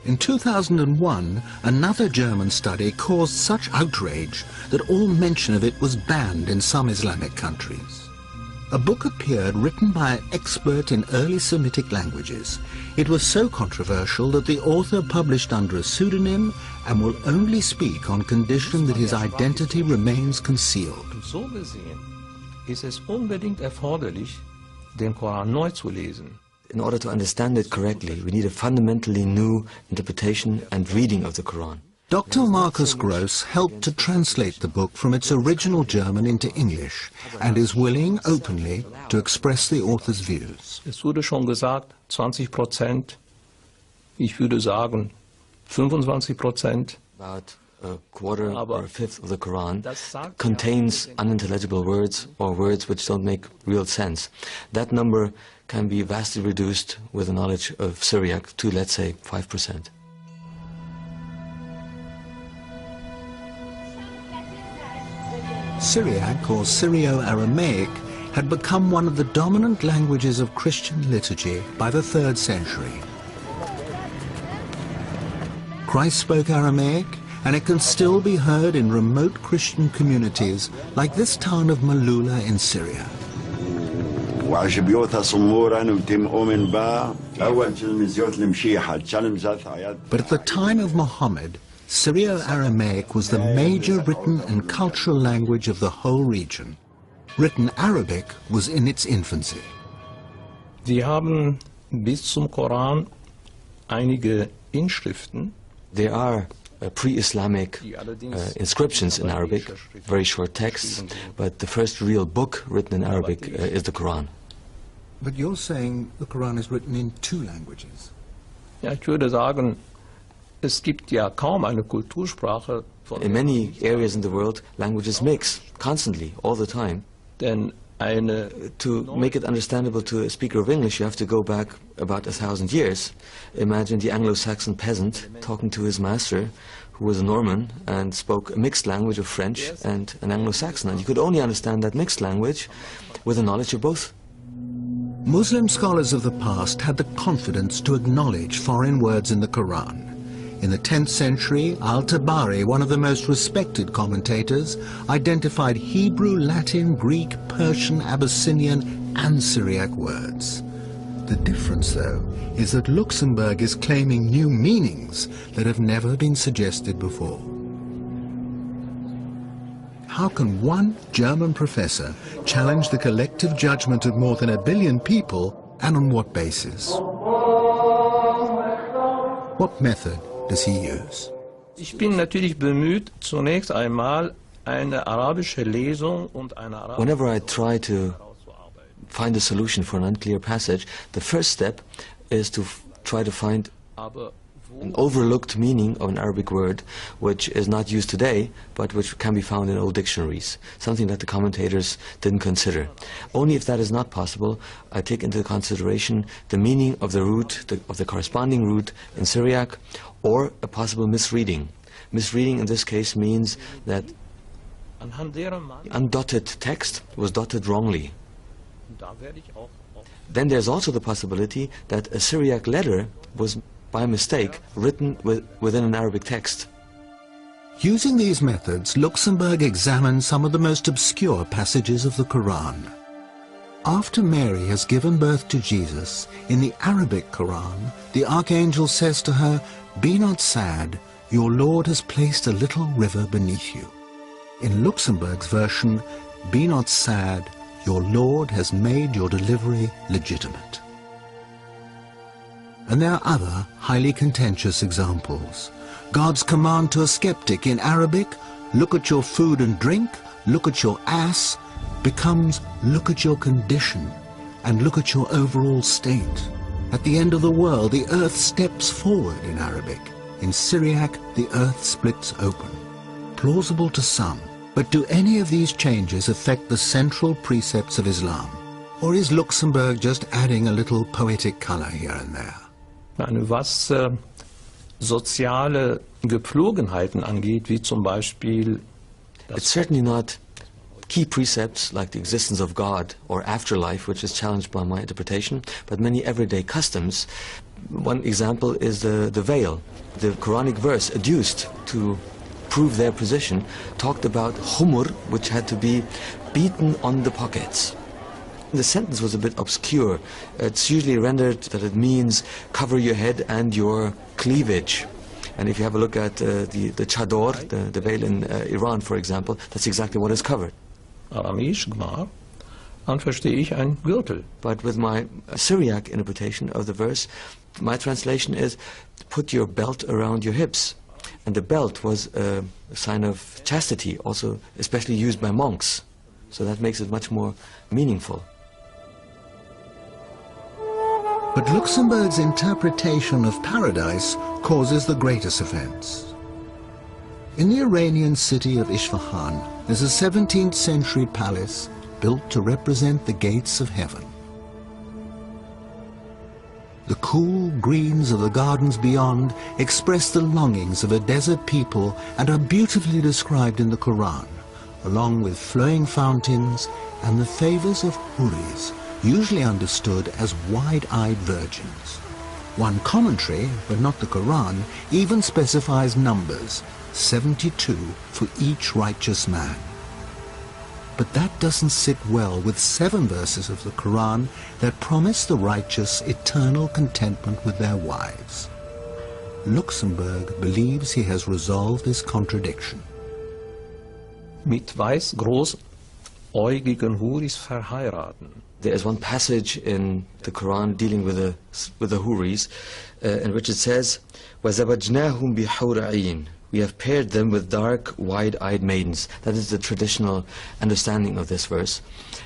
In 2001, another German study caused such outrage that all mention of it was banned in some Islamic countries. A book appeared written by an expert in early Semitic languages. It was so controversial that the author published under a pseudonym and will only speak on condition that his identity remains concealed. So gesehen ist es unbedingt erforderlich, den Koran neu zu lesen. In order to understand it correctly, we need a fundamentally new interpretation and reading of the Quran. Dr. Markus Gross helped to translate the book from its original German into English and is willing, openly, to express the author's views. Es wurde schon gesagt, 20%. Ich würde sagen, 25%. About a quarter or a fifth of the Quran contains unintelligible words or words which don't make real sense. That number can be vastly reduced with the knowledge of Syriaque to, let's say, 5%. Syriaque, or Syrio-Aramaic, had become one of the dominant languages of Christian liturgy by the 3rd century. Christ spoke Aramaic, and it can still be heard in remote Christian communities like this town of Malula in Syria. But at the time of Muhammad, Syrio-Aramaic was the major written and cultural language of the whole region. Written Arabic was in its infancy. Wir haben bis zum Koran einige Inschriften. There are pre-Islamic inscriptions in Arabic, very short texts, but the first real book written in Arabic is the Quran. But you're saying the Quran is written in 2 languages. Ja, ich würde sagen, es gibt ja kaum eine Kultursprache von... In many areas in the world, languages mix constantly, all the time. Denn to make it understandable to a speaker of English, you have to go back about 1,000 years. Imagine the Anglo-Saxon peasant talking to his master, who was a Norman and spoke a mixed language of French and an Anglo-Saxon. And you could only understand that mixed language with the knowledge of both. Muslim scholars of the past had the confidence to acknowledge foreign words in the Quran. In the 10th century, Al-Tabari, one of the most respected commentators, identified Hebrew, Latin, Greek, Persian, Abyssinian and Syriac words. The difference, though, is that Luxembourg is claiming new meanings that have never been suggested before. How can one German professor challenge the collective judgment of more than 1 billion people, and on what basis? What method does he use? Ich bin natürlich bemüht, zunächst einmal eine arabische Lesung und eine arabische... Whenever I try to find a solution for an unclear passage, the first step is to try to find an overlooked meaning of an Arabic word which is not used today, but which can be found in old dictionaries, something that the commentators didn't consider. Only if that is not possible, I take into consideration the meaning of the root, of the corresponding root in Syriac, or a possible misreading. Misreading in this case means that undotted text was dotted wrongly. Then there's also the possibility that a Syriac letter was by mistake written within an Arabic text. Using these methods, Luxembourg examined some of the most obscure passages of the Quran. After Mary has given birth to Jesus, in the Arabic Quran, the archangel says to her, "Be not sad, your Lord has placed a little river beneath you." In Luxembourg's version, "Be not sad, your Lord has made your delivery legitimate." And there are other highly contentious examples. God's command to a skeptic in Arabic, "Look at your food and drink, look at your ass," becomes "Look at your condition and look at your overall state." At the end of the world, the earth steps forward in Arabic. In Syriac, the earth splits open. Plausible to some, but do any of these changes affect the central precepts of Islam? Or is Luxembourg just adding a little poetic color here and there? Was soziale Gepflogenheiten angeht, wie zum Beispiel... It's certainly not key precepts like the existence of God or afterlife, which is challenged by my interpretation, but many everyday customs. One example is the veil. The Quranic verse adduced to prove their position talked about humur, which had to be beaten on the pockets. The sentence was a bit obscure. It's usually rendered that it means cover your head and your cleavage. And if you have a look at the chador, the veil in Iran, for example, that's exactly what is covered. Aramäisch Gmar, dann verstehe ich ein Gürtel. But with my Syriaque interpretation of the verse, my translation is, put your belt around your hips. And the belt was a sign of chastity, also especially used by monks. So that makes it much more meaningful. But Luxembourg's interpretation of paradise causes the greatest offense. In the Iranian city of Isfahan, there's a 17th century palace built to represent the gates of heaven. The cool greens of the gardens beyond express the longings of a desert people and are beautifully described in the Quran, along with flowing fountains and the favors of huris, usually understood as wide-eyed virgins. One commentary, but not the Quran, even specifies numbers, 72 for each righteous man. But that doesn't sit well with 7 verses of the Quran that promise the righteous eternal contentment with their wives. Luxembourg believes he has resolved this contradiction. Mit weiß großäugigen Huris verheiraten. There is one passage in the Quran dealing with the huris, in which it says, وَزَوَجْنَاهُمْ بِحُورَ عِينٍ. We have paired them with dark, wide-eyed maidens. That is the traditional understanding of this verse.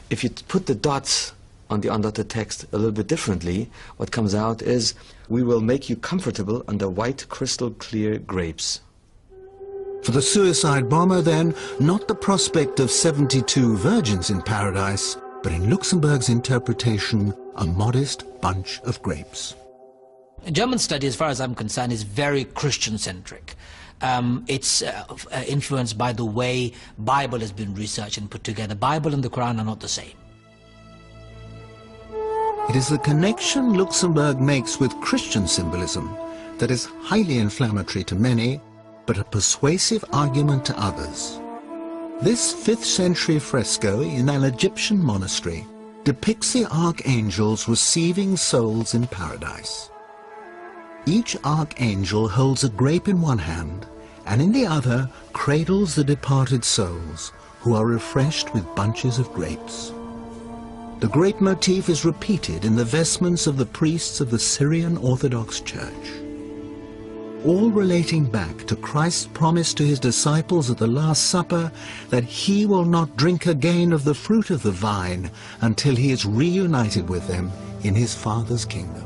If you put the dots on the undotted text a little bit differently, what comes out is, we will make you comfortable under white, crystal-clear grapes. For the suicide bomber, then, not the prospect of 72 virgins in paradise, but in Luxembourg's interpretation, a modest bunch of grapes. German study, as far as I'm concerned, is very Christian-centric. It's influenced by the way Bible has been researched and put together. Bible and the Quran are not the same. It is the connection Luxembourg makes with Christian symbolism that is highly inflammatory to many, but a persuasive argument to others. This 5th century fresco in an Egyptian monastery depicts the archangels receiving souls in paradise. Each archangel holds a grape in one hand, and in the other cradles the departed souls, who are refreshed with bunches of grapes. The grape motif is repeated in the vestments of the priests of the Syrian Orthodox Church, all relating back to Christ's promise to his disciples at the Last Supper that he will not drink again of the fruit of the vine until he is reunited with them in his Father's kingdom.